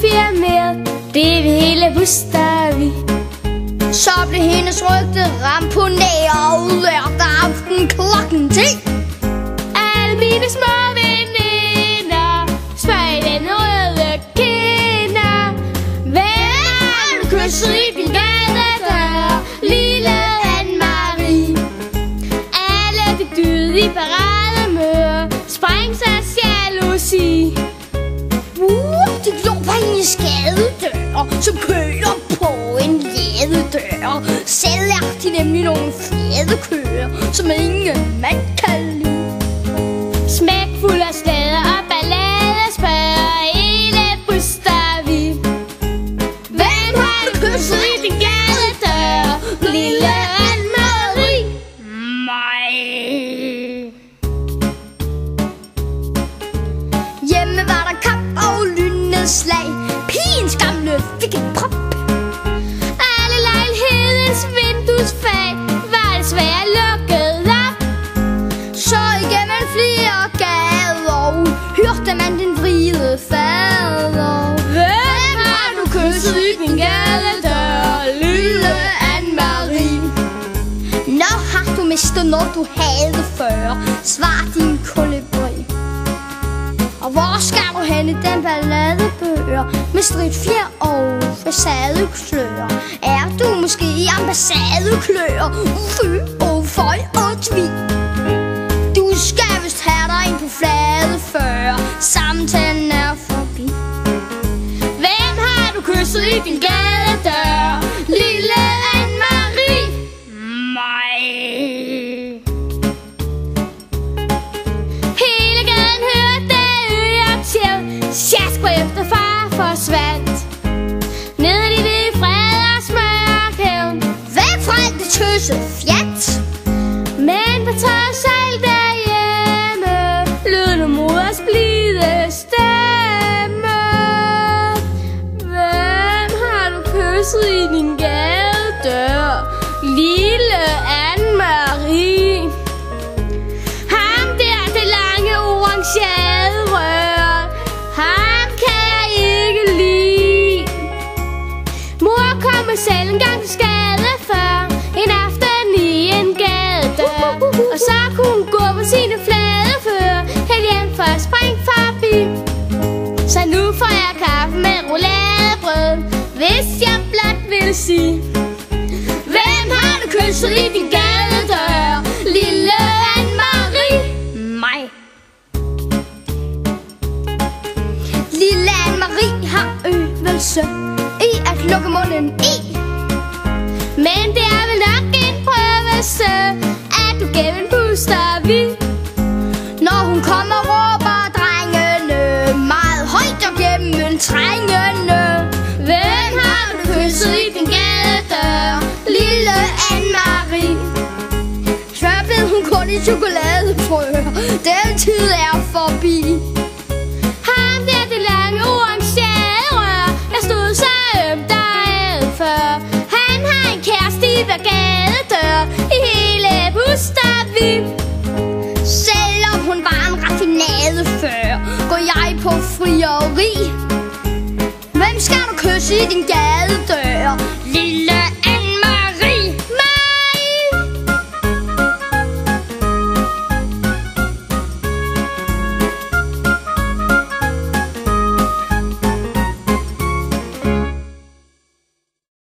firmaet, det vil hele Bustavi. Så blev hendes rygte ramponeret ud efter aften klokken 10. Alle mine små veninder smag den røde kinder. Hvem har du kysset i din gadedør, lille Anne-Marie? Alle de dyde i parademøder sprængs af jalousi. Det glor på hendes gadedør, som køler på en ladedør. Selv er de nemlig nogle fede køer, som ingen mand kan lide. Smækfuld af slæder og ballade spørger hele Bustavi. Hvem har du kysset i din gadedør, lille Anne-Marie? Mig. Hjemme var der kamp og lynedslag. Pigens gamle fik et prop. Alle lejlighedens vinduesfag var desværre lukket op. Så igennem flere gader hørte man den vride fader. Hvem har du kysset i din gadedør, lille Anne-Marie? Nå har du mistet noget du havde før, svar din kolibri. Og hvor skal du hen i den balladebøger med stridtfjer og facadeklør? Er du måske i ambassadeklør? Fy og føj og tvi. Du skal vist have dig ind på flade før samtalen er forbi. Hvem har du kysset i din gadedør, lille Anne-Marie? Mig. Hele gaden hørte øretjæv, sjask på efter far forsvandt. Nede i det freders mørkhaven, Væk fra alt det tøse fjat. men på trods af alt derhjemme lød nu moders blide stemme. Hvem har du kysset i din gadedør, lille Anne-Marie? Ham der, det lange orangerede rør, ham kan jeg ikke lide. Mor kom mig selv en gang til skade før, en aften i en gadedør. Og så kunne hun gå på sine flade fødder, helt hjem for at springe forbi. Så nu får jeg kaffe med rouladebrød, hvis jeg blot vil sige. Hvem har du kysset i din gadedør, lille Anne-Marie? Mig. Lille Anne-Marie har øvelse i at lukke munden i. Men det er vel nok en prøvelse, at du gennem Bustavi. Når hun kommer råber drengene meget højt og gennem trængene. Hvem har du kysset i din gadedør, Lille Anne-Marie. Før blev hun kun i chokoladefrøer. Den tid er forbi. ham der, det lange orangerede rør, jeg stod så ømt og ad før. Han har en kæreste i hver gadedør, i hele Bustavi. Selvom hun var en raffinade før, går jeg på frieri. Hvem skal du kysse i din gadedør,